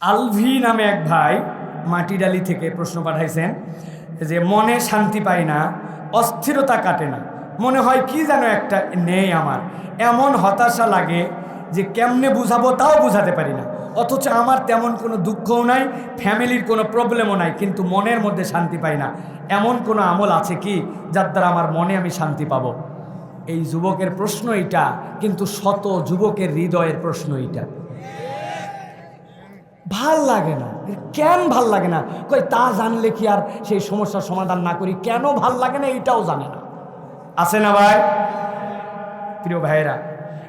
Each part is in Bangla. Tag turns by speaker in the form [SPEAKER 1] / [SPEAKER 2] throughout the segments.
[SPEAKER 1] আলভি নামে এক ভাই মাটিডালি থেকে প্রশ্ন পাঠাইছেন যে মনে শান্তি পাই না, অস্থিরতা কাটে না, মনে হয় কি যেন একটা নেই আমার, এমন হতাশা লাগে যে কেমনে বুঝাবো তাও বুঝাতে পারি না, অথচ আমার তেমন কোনো দুঃখও নাই, ফ্যামিলির কোনো প্রবলেমও নাই, কিন্তু মনের মধ্যে শান্তি পাই না। এমন কোনো আমল আছে কি যার দ্বারা আমার মনে আমি শান্তি পাবো? এই যুবকের প্রশ্ন এটা, কিন্তু শত যুবকের হৃদয়ের প্রশ্ন এটা। ভাল লাগে না, কেন ভাল লাগে না? কই তা জানলে কি আর সেই সমস্যার সমাধান না করি? কেন ভাল লাগে না এটাও জানে না। আছে না ভাই? প্রিয় ভাইয়েরা,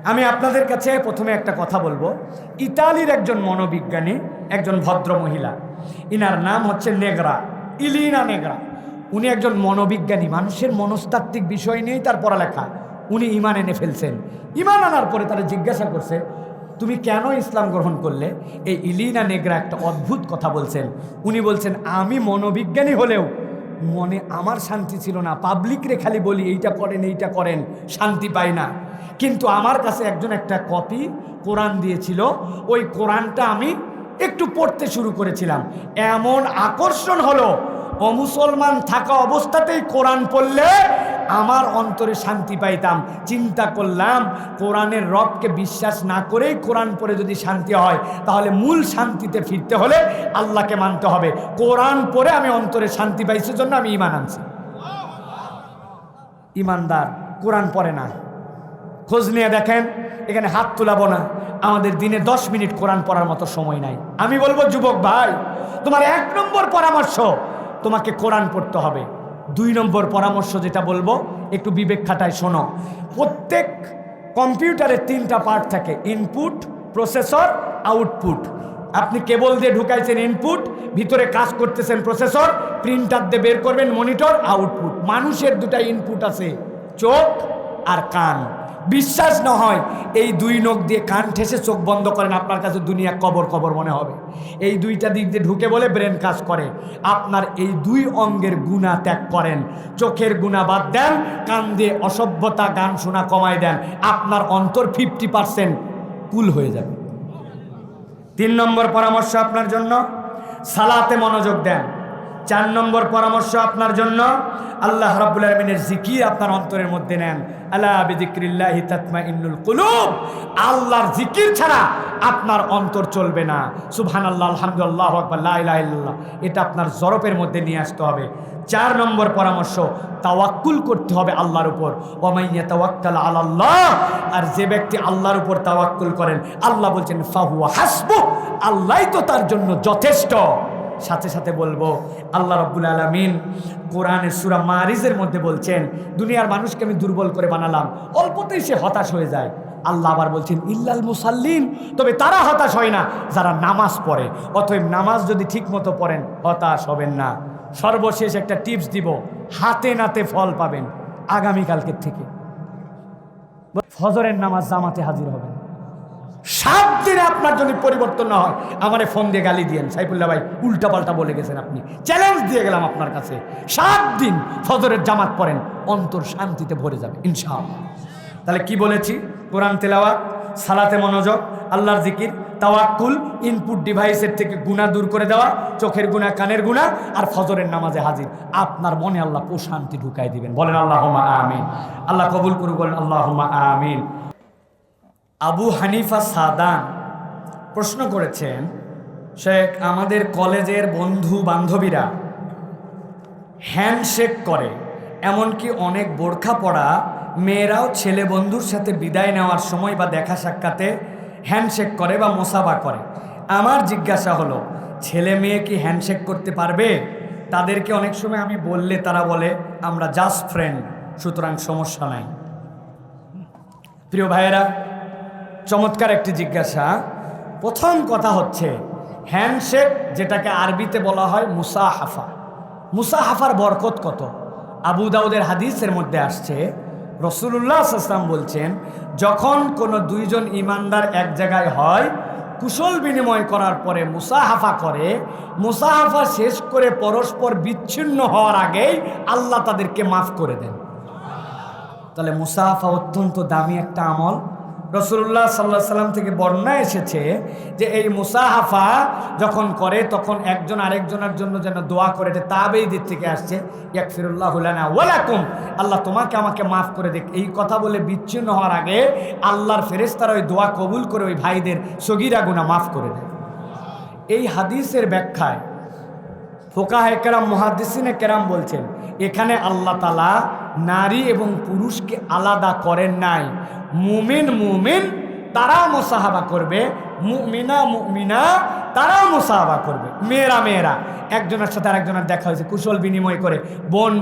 [SPEAKER 1] আমি আপনাদের কাছে প্রথমে একটা কথা বলবো। ইতালির একজন মনোবিজ্ঞানী, একজন ভদ্র মহিলা, ইনার নাম হচ্ছে নেগরা, ইলিনা নেগরা। উনি একজন মনোবিজ্ঞানী, মানুষের মনস্তাত্ত্বিক বিষয় নিয়েই তার পড়ালেখা। উনি ইমান এনে ফেলছেন। ইমান আনার পরে তারা জিজ্ঞাসা করছে, তুমি কেন ইসলাম গ্রহণ করলে? এই ইলিনা নেগরা একটা অদ্ভুত কথা বলছেন। উনি বলছেন, আমি মনোবিজ্ঞানী হলেও মনে আমার শান্তি ছিল না। পাবলিকরে খালি বলি এইটা করেন এইটা করেন, শান্তি পাই না। কিন্তু আমার কাছে একজন একটা কপি কোরআন দিয়েছিল, ওই কোরআনটা আমি একটু পড়তে শুরু করেছিলাম, এমন আকর্ষণ হলো, অমুসলমান থাকা অবস্থাতেই কোরআন পড়লে আমার অন্তরে শান্তি পাইতাম। চিন্তা করলাম, কোরআনের রবকে বিশ্বাস না করেই কোরআন পড়ে যদি শান্তি হয়, তাহলে মূল শান্তিতে ফিরতে হলে আল্লাহকে মানতে হবে। কোরআন পড়ে আমি অন্তরে শান্তি পাইছি, জন্য আমি ঈমান আনছি। ঈমানদার কোরআন পড়ে না, খোঁজ নিয়ে দেখেন, এখানে হাত তুলাবো না, আমাদের দিনে 10 মিনিট কোরআন পড়ার মতো সময় নাই। আমি বলবো, যুবক ভাই, তোমার 1 নম্বর পরামর্শ, তোমাকে কোরআন পড়তে হবে। 2 নম্বর পরামর্শ যেটা বলবো, একটু বিবেক খাটায় শোনো। প্রত্যেক কম্পিউটারের 3টা পার্ট থাকে, ইনপুট, প্রসেসর, আউটপুট। আপনি কেবল দিয়ে ঢুকাইছেন ইনপুট, ভিতরে কাজ করতেছেন প্রসেসর, প্রিন্টার দিয়ে বের করবেন মনিটর, আউটপুট। মানুষের 2টা ইনপুট আছে, চোখ আর কান। বিশ্বাস না হয় এই 2 নখ দিয়ে কান ঠেসে চোখ বন্ধ করেন, আপনার কাছে দুনিয়া কবর কবর মনে হবে। এই 2টা দিক দিয়ে ঢুকে বলে ব্রেন কাজ করে। আপনার এই 2 অঙ্গের গুণা ত্যাগ করেন, চোখের গুণা বাদ দেন, কান দিয়ে অসভ্যতা গান শোনা কমায় দেন, আপনার অন্তর 50% কুল হয়ে যাবে। 3 নম্বর পরামর্শ আপনার জন্য, সালাতে মনোযোগ দেন। 4 নম্বর পরামর্শ আপনার জন্য, আল্লাহ রাব্বুল আলামিনের জিকির আপনার অন্তরের মধ্যে নেন। আলা বিযিকরিল্লাহি তাতমাইন্নুল কুলুব। আল্লাহর জিকির ছাড়া আপনার অন্তর চলবে না। সুবহানাল্লাহ, আলহামদুলিল্লাহ, আল্লাহু আকবার, লা ইলাহা ইল্লাল্লাহ, এটা আপনার জরফের মধ্যে নিয়ে আসতে হবে। 4 নম্বর পরামর্শ, তাওয়াক্কুল করতে হবে আল্লাহর উপর। ওয়া মান ইয়াতাওয়াক্কাল আলাল্লাহ, আর যে ব্যক্তি আল্লাহর উপর তাওয়াক্কুল করেন, আল্লাহ বলছেন ফাহুয়া হাসবুহ, আল্লাহই তো তার জন্য যথেষ্ট। সাথে সাথে বলবো, আল্লাহ রাব্বুল আলামিন কোরআনের সূরা মারিজের মধ্যে বলছেন, দুনিয়ার মানুষকে আমি দুর্বল করে বানালাম, অল্পতেই সে হতাশ হয়ে যায়। আল্লাহ আবার বলছেন ইল্লাল মুসাল্লিন, তবে তারা হতাশ হয় না যারা নামাজ পড়ে। অতএব নামাজ যদি ঠিক মতো পড়েন, হতাশ হবেন না। সর্বশেষ একটা টিপস দিব, হাতে নাতে ফল পাবেন আগামীকালকের থেকে। ফজরের নামাজ জামাতে হাজির হবেন। 7 দিনে আপনার যদি পরিবর্তন না হয়, আমারে ফোন দিয়ে গালি দিয়েন, সাইফুল্লাহ ভাই উল্টা পাল্টা বলে গেছেন আপনি। চ্যালেঞ্জ দিয়ে গেলাম আপনার কাছে, 7 দিন ফজরের জামাত পড়েন, অন্তর শান্তিতে ভরে যাবে ইনশাআল্লাহ। তাহলে কি বলেছি? কোরআন তেলাওয়াত, সালাতে মনোযোগ, আল্লাহর জিকির, তাওয়াক্কুল, ইনপুট ডিভাইসের থেকে গুনাহ দূর করে দেওয়া, চোখের গুনাহ, কানের গুনাহ, আর ফজরের নামাজে হাজির। আপনার মনে আল্লাহ প্রশান্তি ঢুকাই দিবেন। বলেন আল্লাহুম্মা আমিন। আল্লাহ কবুল করুক, বলেন আল্লাহুম্মা আমিন। আবু হানিফা সাদান প্রশ্ন করেছেন, শেখ, আমাদের কলেজের বন্ধু বান্ধবীরা হ্যান্ডশেক করে, এমনকি অনেক বোরখা পরা মেয়েরাও ছেলে বন্ধুর সাথে বিদায় নেওয়ার সময় বা দেখা সাক্ষাতে হ্যান্ডশেক করে বা মোসাফা করে। আমার জিজ্ঞাসা হলো, ছেলে মেয়ে কি হ্যান্ডশেক করতে পারবে? তাদেরকে অনেক সময় আমি বললে তারা বলে আমরা জাস্ট ফ্রেন্ড, সুতরাং সমস্যা নাই। প্রিয় ভাইয়েরা, চমৎকার একটি জিজ্ঞাসা। প্রথম কথা হচ্ছে, হ্যান্ডশেক যেটাকে আরবিতে বলা হয় মুসাহাফা, মুসাহাফার বরকত কত। আবু দাউদের হাদিসের মধ্যে আসছে, রাসূলুল্লাহ সাল্লাল্লাহু আলাইহি ওয়াসাল্লাম বলছেন, যখন কোনো 2 জন ঈমানদার এক জায়গায় হয়, কুশল বিনিময় করার পরে মুসাহাফা করে, মুসাহাফা শেষ করে পরস্পর বিচ্ছিন্ন হওয়ার আগেই আল্লাহ তাদেরকে মাফ করে দেন। তাহলে মুসাহাফা অত্যন্ত দামি একটা আমল। রাসূলুল্লাহ সাল্লাল্লাহু আলাইহি সাল্লাম থেকে বর্ণনা এসেছে যে এই মুসাহাফা যখন করে তখন একজন আরেকজনের জন্য যেন দোয়া করে, এটা তাবেঈদের থেকে আসছে, ইয়াগফিরুল্লাহু লানা ওয়া লাকুম, আল্লাহ তোমাকে আমাকে মাফ করে দেখ। এই কথা বলে বিচ্ছিন্ন হওয়ার আগে আল্লাহর ফেরেশতারা ওই দোয়া কবুল করে ওই ভাইদের সগীরা গুনাহ মাফ করে দেয়। এই হাদিসের ব্যাখ্যায় ফুকাহায়ে কেরাম মুহাদ্দিসিনে কেরাম বলছেন এখানে আল্লাহ তাআলা নারী এবং পুরুষকে আলাদা করেন নাই। মুমিন তারাও মুসাহাবা করবে, মুমিনা তারাও মুসাহাবা করবে। মেয়েরা একজনের সাথে আরেকজনের দেখা হয়েছে, কুশল বিনিময় করে, বোন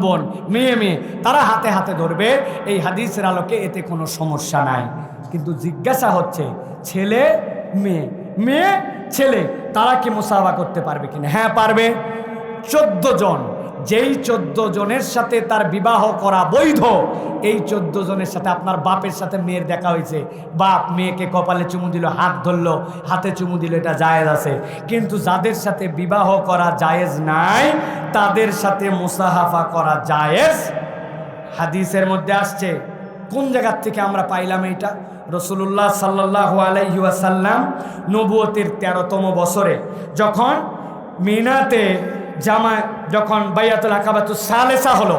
[SPEAKER 1] মেয়ে তারা হাতে হাতে ধরবে। এই হাদিসের আলোকে এতে কোনো সমস্যা নাই। কিন্তু জিজ্ঞাসা হচ্ছে ছেলে মেয়ে ছেলে তারা কি মুসাহাবা করতে পারবে কিনা? হ্যাঁ পারবে। 14 জন, যেই 14 জনের সাথে তার বিবাহ করা বৈধ, এই 14 জনের সাথে আপনার বাপের সাথে মেয়ের দেখা হয়েছে, বাপ মেয়েকে কপালে চুমু দিল, হাত ধরলো, হাতে চুমু দিল, এটা জায়েজ আছে। কিন্তু যাদের সাথে বিবাহ করা জায়েজ নাই তাদের সাথে মুসাহাফা করা জায়েজ। হাদিসের মধ্যে আসছে, কোন জায়গার থেকে আমরা পাইলাম এটা? রাসূলুল্লাহ সাল্লাল্লাহু আলাইহি ওয়াসাল্লাম নবুয়তের 13তম বছরে যখন মিনাতে যখন বাইয়াতুল আকাবাতুস সালেসা হলো,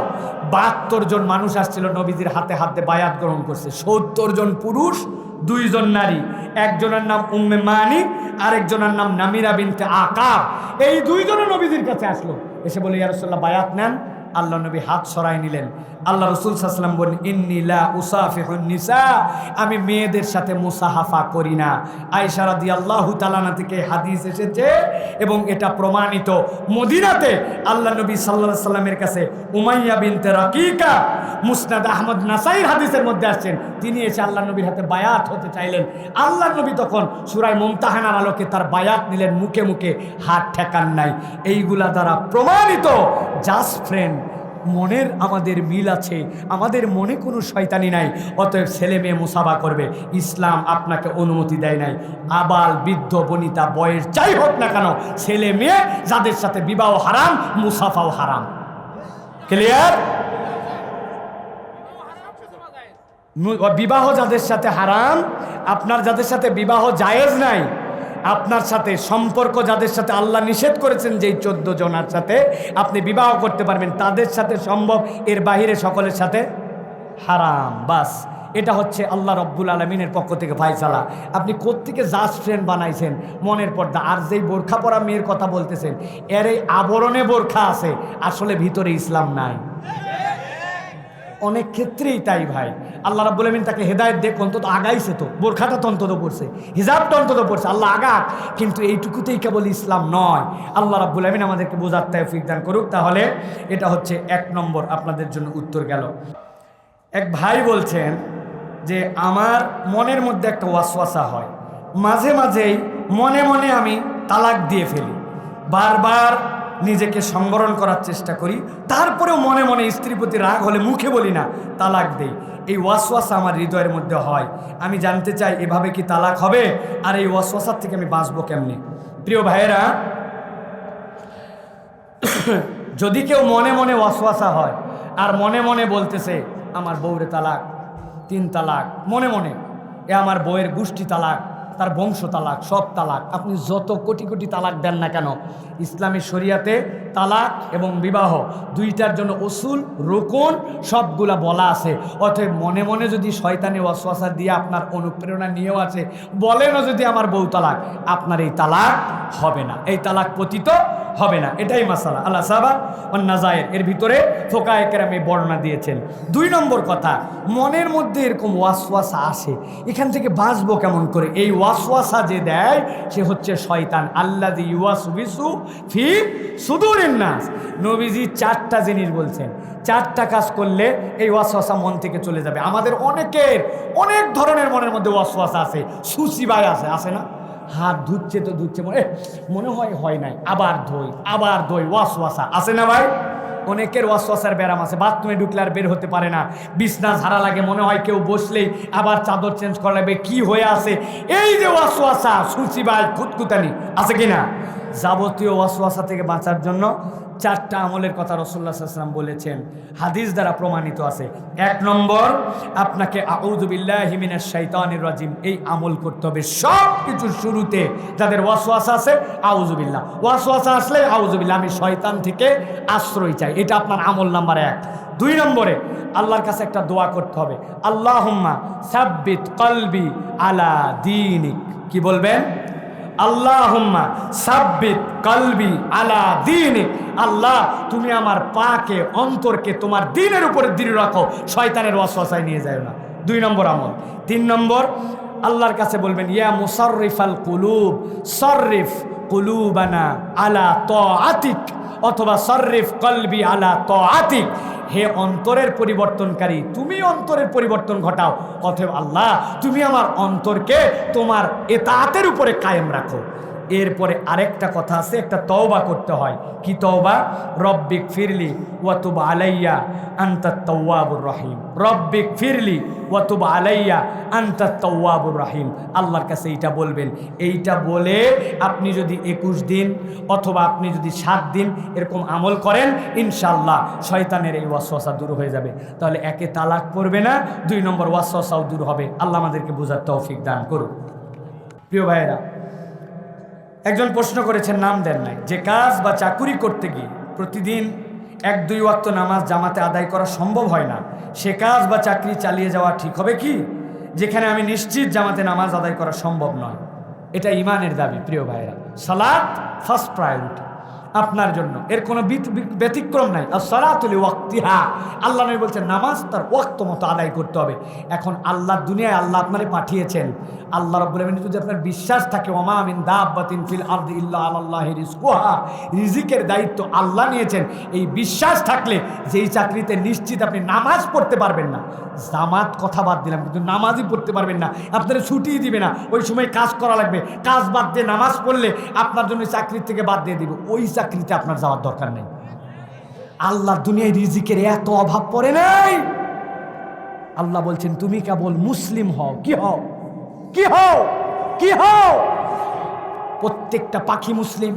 [SPEAKER 1] 72 জন মানুষ আসছিল নবীজির হাতে হাতে বায়াত গ্রহণ করছে। 70 জন পুরুষ, 2 জন নারী। একজনের নাম উম্মে মানি, আরেকজনের নাম নামিরা বিনতে আকাব। এই 2 জনের নবীজির কাছে আসলো, এসে বলে ইয়া রাসূলুল্লাহ বায়াত নেন। আল্লাহ নবী হাত সরাই নিলেন। আল্লাহ রাসূল সাল্লাল্লাহু আলাইহি ওয়াসাল্লাম বলেন ইন্নী লা উসাফিহুন নিসা, আমি মেয়েদের সাথে মুসাহাফা করি না। আয়েশা রাদিয়াল্লাহু তাআলা আনহা থেকে হাদিস এসেছে এবং এটা প্রমাণিত। মদিনাতে আল্লাহ নবী সাল্লাল্লাহু আলাইহি ওয়াসাল্লামের কাছে উমাইয়া বিনতে রাকিকা, মুসনাদ আহমদ নাসাইর হাদিসের মধ্যে আসছেন, তিনি এসে আল্লাহ নবীর হাতে বায়াত হতে চাইলেন। আল্লাহ নবী তখন সূরা মুমতাহানার আলোকে তার বায়াত নিলেন, মুখে মুখে হাত ঠেকান নাই। এইগুলা দ্বারা প্রমাণিত জাস্ট ফ্রেন্ড, মনের আমাদের মিল আছে, আমাদের মনে কোনো শয়তানি নাই। অতএব ছেলে মেয়ে মুসাফা করবে, ইসলাম আপনাকে অনুমতি দেয় নাই। আবাল বৃদ্ধ বনিতা বয়স যাই হোক না কেন, ছেলে মেয়ে যাদের সাথে বিবাহ হারাম, মুসাফাও হারাম। ক্লিয়ার? বিবাহ যাদের সাথে হারাম, আপনার যাদের সাথে বিবাহ জায়েজ নাই, আপনার সাথে সম্পর্ক যাদের সাথে আল্লাহ নিষেধ করেছেন যেই 14 জনের সাথে আপনি বিবাহ করতে পারবেন, তাদের সাথে সম্ভব, এর বাহিরে সকলের সাথে হারাম। বাস, এটা হচ্ছে আল্লাহ রব্বুল আলমিনের পক্ষ থেকে ফায়সালা। আপনি কোত্থেকে জাস্ট ফ্রেন্ড বানাইছেন? মনের পর্দা। আর যেই বোরখা পরা মেয়ের কথা বলতেছেন, এর এই আবরণে বোরখা আছে, আসলে ভিতরে ইসলাম নাই। অনেক ক্ষেত্রেই তাই ভাই। আল্লাহ রাব্বুল আমিন তাকে হেদায়েত দেখ, অন্তত আগাইছে, তো বোরখাটা তো অন্তত পড়ছে, হিজাবটা অন্তত পড়ছে, আল্লাহ আগাক। কিন্তু এইটুকুতেই কেবল ইসলাম নয়। আল্লাহ রাব্বুল আমিন আমাদেরকে বোঝার তৌফিক দান করুক। তাহলে এটা হচ্ছে 1 নম্বর আপনাদের জন্য উত্তর গেল। এক ভাই বলছেন যে আমার মনের মধ্যে একটা ওয়াসওয়াসা হয়, মাঝে মাঝেই মনে মনে আমি তালাক দিয়ে ফেলি, বারবার নিজেকে সংবরণ করার চেষ্টা করি, তারপরেও মনে মনে স্ত্রীর প্রতি রাগ হলে মুখে বলি না, তালাক দেই। এই ওয়াসওয়াসা আমার হৃদয়ের মধ্যে হয়। আমি জানতে চাই এভাবে কি তালাক হবে? আর এই ওয়াসওয়াসার থেকে আমি বাঁচবো কেমনি? প্রিয় ভাইয়েরা, যদি কেউ মনে মনে ওয়াসওয়াসা হয় আর মনে মনে বলতেছে আমার বউরে তালাক, 3 তালাক, মনে মনে এ আমার বউয়ের গোষ্ঠী তালাক, তার বংশ তালাক, সব তালাক, আপনি যত কোটি কোটি তালাক দেন না কেন, ইসলামী শরিয়াতে তালাক এবং বিবাহ দুইটার জন্য উসুল, রুকুন সবগুলা বলা আছে। অতএব মনে মনে যদি শয়তানি ওয়াসওয়াসা দিয়ে আপনার অনুপ্রেরণা নিয়েও আছে, বলেনও যদি আমার বউ তালাক, আপনার এই তালাক হবে না, এই তালাক পতিত হবে না। এটাই মাসালা। আল্লাহ সাবা ও নাজায়ের এর ভিতরে ফুকাহায়ে কেরামে বর্ণনা দিয়েছেন। 2 নম্বর কথা, মনের মধ্যে এরকম ওয়াসওয়াসা আসে, এখান থেকে বাঁচবো কেমন করে? এই ওয়াসওয়াসা যে দেয় সে হচ্ছে শয়তান। আল্লাযী ইউওয়াসবিসু ফি সুদুরিন নাস। নবীজি 4টা জিনিস বলছেন, 4টা কাজ করলে এই ওয়াসওয়াসা মন থেকে চলে যাবে। আমাদের অনেকের অনেক ধরনের মনের মধ্যে ওয়াসওয়াসা আছে, সুসিবাই আছে না? হাত ধুচ্ছে তো ধুচ্ছে, মনে হয় নাই, আবার ধোই, ওয়াসওয়াসা আছে না ভাই? অনেকের ওয়াসওয়াসার ব্যারাম আছে, বাথরুমে ঢুকলে আর বের হতে পারে না, বিছনা ঝাড়া লাগে, মনে হয় কেউ বসলেই আবার চাদর চেঞ্জ করা লাগবে, কি হয়ে আছে? এই যে ওয়াসওয়াসা, সুসিবাই, খুঁতখুতানি আছে কিনা? যাবতীয় ওয়াসওয়াসা থেকে বাঁচার জন্য 4টা আমলের কথা রাসূলুল্লাহ সাল্লাল্লাহু আলাইহি ওয়াসাল্লাম বলেছেন, হাদিস দ্বারা প্রমাণিত আছে। 1 নম্বর, আপনাকে আউযু বিল্লাহি মিনাশ শাইতানির রাজিম এই আমল করতে হবে। সব কিছুর শুরুতে যাদের ওয়াসওয়াসা আছে, আউযু বিল্লাহ, ওয়াসওয়াসা আসলে আউযু বিল্লাহ, আমি শয়তান থেকে আশ্রয় চাই। এটা আপনার আমল নাম্বার 1। 2 নম্বরে, আল্লাহর কাছে একটা দোয়া করতে হবে, আল্লাহুম্মা সাব্বিত কলবি আলা দীনিক। কি বলবেন? আল্লাহুম্মা সাব্বিত কলবি আলা দীনিক। আল্লাহ, তুমি আমার পাকে, অন্তরকে তোমার দ্বীনের উপরে দৃঢ় রাখো, শয়তানের ওয়াসওয়াসায় নিয়ে যায় না। 2 নম্বর আমল। 3 নম্বর, আল্লাহর কাছে বলবেন, ইয়া মুসাররিফাল কুলুব সররিফ কুলুবানা আলা তাআতিক, অথবা সররিফ কলবি আলা তাআতিক। হে অন্তরের পরিবর্তনকারী, তুমি অন্তরের পরিবর্তন ঘটাও, অতএব আল্লাহ তুমি আমার অন্তরকে তোমার এতাআতের উপরে কায়েম রাখো। এরপরে আরেকটা কথা আছে, একটা তওবা করতে হয়। কি তওবা? রব্বিক ফিরলি ওয়া তুব আলাইয়া আনতাত তাওয়াবুর রহিম। রব্বিক ফিরলি ওয়া তুব আলাইয়া আনতাত তাওয়াবুর রহিম। আল্লাহর কাছে এইটা বলবেন। এইটা বলে আপনি যদি 21 দিন অথবা আপনি যদি 7 দিন এরকম আমল করেন, ইনশাআল্লাহ শয়তানের এই ওয়াসওয়াসা দূর হয়ে যাবে। তাহলে একে তালাক পড়বে না, 2 নম্বর ওয়াসওয়াসাও দূর হবে। আল্লাহ আমাদেরকে বোঝার তৌফিক দান করুন। প্রিয় ভাইয়েরা, একজন প্রশ্ন করেছেন, নাম দেন নাই, যে কাজ বা চাকুরি করতে গিয়ে প্রতিদিন 1-2 ওয়াক্ত নামাজ জামাতে আদায় করা সম্ভব হয় না, সে কাজ বা চাকরি চালিয়ে যাওয়া ঠিক হবে কি? যেখানে আমি নিশ্চিত জামাতে নামাজ আদায় করা সম্ভব নয়। এটা ইমানের দাবি। প্রিয় ভাইয়েরা, সালাত ফার্স্ট প্রায়োরিটি আপনার জন্য, এর কোনো ব্যতিক্রম নাই। আর সালাতুল ওয়াক্তিহা, আল্লাহ নবী বলছেন নামাজ তার ওয়াক্ত মতো আদায় করতে হবে। এখন আল্লাহ দুনিয়ায় আল্লাহ আপনারে পাঠিয়েছেন, আল্লাহ রাব্বুল আলামিন যদি আপনার বিশ্বাস থাকে, ওমা মিন দাব্বাতিন ফিল আরদি ইল্লা আলাল্লাহি রিজকুহা, রিজিকের দায়িত্ব আল্লাহ নিয়েছেন, এই বিশ্বাস থাকলে যেই চাকরিতে নিশ্চিত আপনি নামাজ পড়তে পারবেন না, জামাত কথা বাদ দিলাম, কিন্তু নামাজই পড়তে পারবেন না, আপনারা ছুটিই দিবে না, ওই সময় কাজ করা লাগবে, কাজ বাদ দিয়ে নামাজ পড়লে আপনার জন্য চাকরির থেকে বাদ দিয়ে দিবে, ওই চাকরিতে আপনার যাওয়ার দরকার নেই। আল্লাহ দুনিয়ায় রিজিকের এত অভাব পড়ে নাই। আল্লাহ বলছেন তুমি কেবল মুসলিম হও। কি হও? কি হও? কি হও? প্রত্যেকটা পাখি মুসলিম,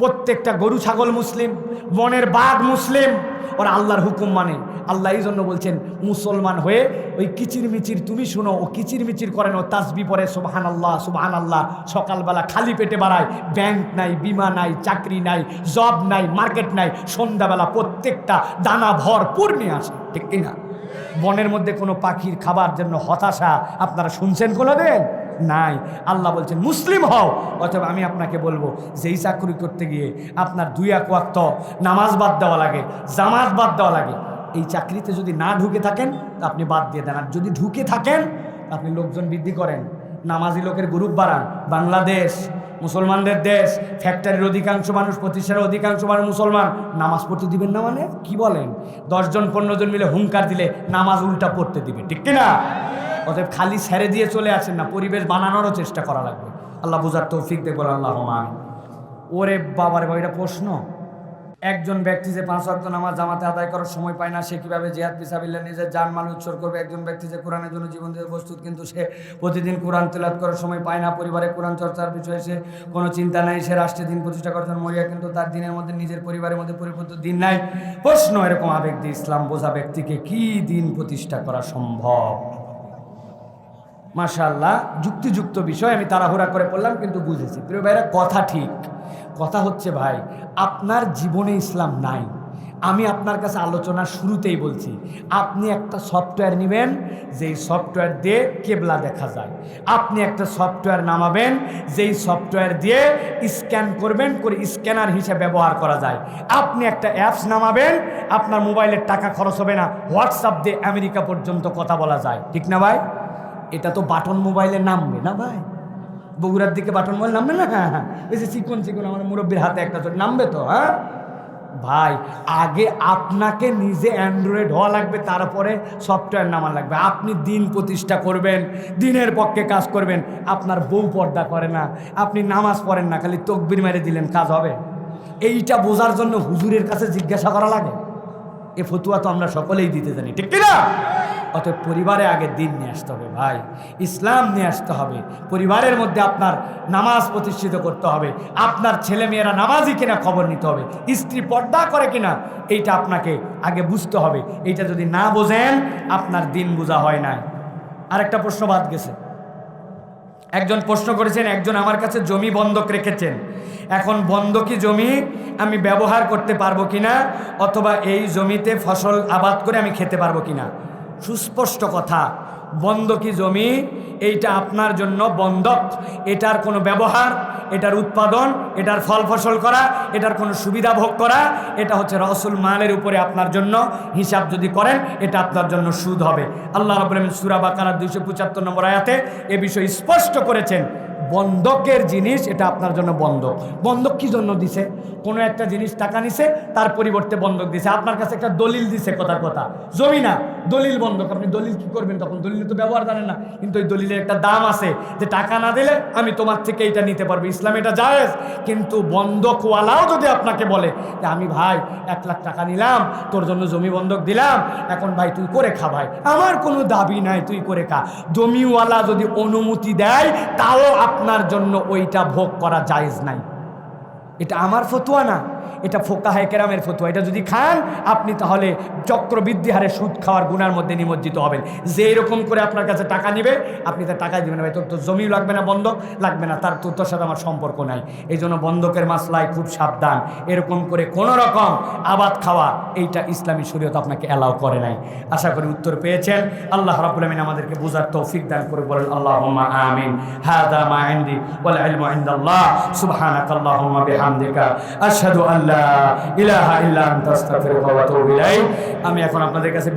[SPEAKER 1] প্রত্যেকটা গরু ছাগল মুসলিম, বনের বাঘ মুসলিম, ওরা আল্লাহর হুকুম মানে। আল্লাহ এই জন্য বলছেন মুসলমান হয়ে ওই কিচিরমিচির তুমি শুনো, ও কিচিরমিচির করেন, ও তাসবি পড়ে সুবহানাল্লাহ সুবহানাল্লাহ, সকালবেলা খালি পেটে বাড়ায়, ব্যাংক নাই, বিমা নাই, চাকরি নাই, জব নাই, মার্কেট নাই, সন্ধ্যাবেলা প্রত্যেকটা দানা ভরপুর নিয়ে আসে, ঠিক কিনা? বনের মধ্যে কোনো পাখির খাবার জন্য হতাশা আপনারা শুনছেন কোনোদিন? নাই। আল্লাহ বলছেন মুসলিম হও। অথবা আমি আপনাকে বলবো, যেই চাকরি করতে গিয়ে আপনার 2 ওয়াক্ত নামাজ বাদ দেওয়া লাগে, জামাত বাদ দেওয়া লাগে, এই চাকরিতে যদি না ঢুকে থাকেন তা আপনি বাদ দিয়ে দেন। আর যদি ঢুকে থাকেন আপনি লোকজন বৃদ্ধি করেন, নামাজি লোকের গ্রুপ বাড়ান। বাংলাদেশ মুসলমানদের দেশ, ফ্যাক্টরির অধিকাংশ মানুষ, প্রতিষ্ঠানের অধিকাংশ মানুষ মুসলমান, নামাজ পড়তে দিবেন না মানে কি বলেন? 10 জন 15 জন মিলে হুঙ্কার দিলে নামাজ উল্টা পড়তে দিবে, ঠিক কিনা? অতএব খালি ছেড়ে দিয়ে চলে আসেন না, পরিবেশ বানানোরও চেষ্টা করা লাগবে। আল্লাহ বুঝার তৌফিক দেখ, বলেন আল্লাহুম্মা আমিন। ওরে বাবার ভাই, এটা প্রশ্ন। একজন ব্যক্তি যে 5 ওয়াক্ত নামাজ জামাতে আদায় করার সময় পায় না, সে কিভাবে জিহাদ ফিসাবিল্লাহ নিজের জানমাল উৎসর্গ করবে? একজন ব্যক্তি যে কোরআনের জন্য জীবন দিতে প্রস্তুত, কিন্তু সে প্রতিদিন কোরআন তেলাওয়াত করার সময় পায় না, পরিবারে কোরআন চর্চার বিষয়ে সে কোনো চিন্তা নাই, সে রাষ্ট্রে দিন প্রতিষ্ঠা করার জন্য মরিয়া, কিন্তু তার দিনের মধ্যে নিজের পরিবারের মধ্যে পরিপূর্ণ দিন নাই। প্রশ্ন, এরকম আবেগ দিয়ে ইসলাম বোঝা ব্যক্তিকে কি দিন প্রতিষ্ঠা করা সম্ভব? মাশাআল্লাহ, যুক্তিযুক্ত বিষয়। আমি তাড়াহুড়া করে পড়লাম কিন্তু বুঝেছি। প্রিয় ভাইরা, কথা ঠিক। কথা হচ্ছে ভাই, আপনার জীবনে ইসলাম নাই। আমি আপনার কাছে আলোচনার শুরুতেই বলছি, আপনি একটা সফটওয়্যার নেবেন, যেই সফটওয়্যার দিয়ে কেবলা দেখা যায়। আপনি একটা সফটওয়্যার নামাবেন, যেই সফটওয়্যার দিয়ে স্ক্যান করবেন, করে স্ক্যানার হিসেবে ব্যবহার করা যায়। আপনি একটা অ্যাপস নামাবেন, আপনার মোবাইলের টাকা খরচ হবে না, হোয়াটসঅ্যাপ দিয়ে আমেরিকা পর্যন্ত কথা বলা যায়, ঠিক না ভাই? এটা তো বাটন মোবাইলে নামবে না ভাই? বগুড়ার দিকে বাটন মোবাইল নামবে না? হ্যাঁ হ্যাঁ, এই যে চিকন চিকন আমার মুরব্বীর হাতে একটা নামবে তো। হ্যাঁ ভাই, আগে আপনাকে নিজে অ্যান্ড্রয়েড হওয়া লাগবে, তারপরে সফটওয়্যার নামা লাগবে। আপনি দিন প্রতিষ্ঠা করবেন, দিনের পক্ষে কাজ করবেন। আপনার বউ পর্দা করে না, আপনি নামাজ পড়েন না, খালি তকবির মেরে দিলেন, কাজ হবে? এইটা বোঝার জন্য হুজুরের কাছে জিজ্ঞাসা করা লাগে? এ ফতুয়া তো আমরা সকলেই দিতে জানি, ঠিক কিনা? অতএব পরিবারে আগে দিন নিয়ে আসতে হবে ভাই, ইসলাম নিয়ে আসতে হবে। পরিবারের মধ্যে আপনার নামাজ প্রতিষ্ঠিত করতে হবে, আপনার ছেলেমেয়েরা নামাজি কিনা খবর নিতে হবে, স্ত্রী পর্দা করে কিনা এইটা আপনাকে আগে বুঝতে হবে। এইটা যদি না বোঝেন আপনার দিন বোঝা হয় না। আরেকটা প্রশ্ন বাদ গেছে, একজন প্রশ্ন করেছেন, একজন আমার কাছে জমি বন্ধক রেখেছেন, এখন বন্ধকি জমি আমি ব্যবহার করতে পারবো কিনা, অথবা এই জমিতে ফসল আবাদ করে আমি খেতে পারবো কিনা। সুস্পষ্ট কথা, বন্ধকি জমি এইটা আপনার জন্য বন্ধক, এটার কোনো ব্যবহার, এটার উৎপাদন, এটার ফল ফসল করা, এটার কোনো সুবিধা ভোগ করা, এটা হচ্ছে রাসূল মালের উপরে আপনার জন্য হিসাব যদি করেন এটা আপনার জন্য সুদ হবে। আল্লাহ রাব্বুল আলামিন সূরা বাকারা 275 নম্বর আয়াতে এ বিষয় স্পষ্ট করেছেন। বন্ধকের জিনিস এটা আপনার জন্য বন্ধক। বন্ধক কি জন্য দিছে? কোনো একটা জিনিস টাকা নিছে, তার পরিবর্তে বন্ধক দিছে। আপনার কাছে একটা দলিল দিছে, কথার কথা, জমি না, দলিল বন্ধক। আপনি দলিল কি করবেন তখন? দলিল তো ব্যবহার জানেন না, কিন্তু ওই দলিলের একটা দাম আছে যে টাকা না দিলে আমি তোমার থেকে এইটা নিতে পারবো। ইসলাম এটা জায়েজ। কিন্তু বন্ধকওয়ালাও যদি আপনাকে বলে যে আমি ভাই 1 লাখ টাকা নিলাম, তোর জন্য জমি বন্ধক দিলাম, এখন ভাই তুই করে খা, ভাই আমার কোনো দাবি নাই, তুই করে খা, জমিওয়ালা যদি অনুমতি দেয় তাও আপনার জন্য ওইটা ভোগ করা জায়েজ নাই। এটা আমার ফতোয়া না, এটা ফোকাহে কেরামের ফতোয়া। এটা যদি খান আপনি তাহলে চক্রবৃদ্ধি হারে সুদ খাওয়ার গুনার মধ্যে নিমজ্জিত হবেন। যে এরকম করে আপনার কাছে টাকা নেবে আপনি তার টাকাই দেবেন, ভাই তোর তো জমি লাগবে না, বন্ধক লাগবে না, তার তোর সাথে আমার সম্পর্ক নাই। এই জন্য বন্ধকের মাসলায় খুব সাবধান। এরকম করে কোনো রকম আবাদ খাওয়া এইটা ইসলামী শরীয়ত আপনাকে অ্যালাউ করে নাই। আশা করি উত্তর পেয়েছেন। আল্লাহ রাব্বুল আমিন আমাদেরকে বুঝার তৌফিক দান করে, বলেন আল্লাহুম্মা আমিন। হাদা মা ইনদি ওয়াল ইলমু ইনদাল্লাহ, সুবহানাকাল্লাহুম্মা বিহামদিকা আশহাদু আল্লা ইলাহা ইল্লা আনতা আস্তাগফিরুকা ওয়া আতুবু ইলাইক। আমি এখন আপনাদের কাছে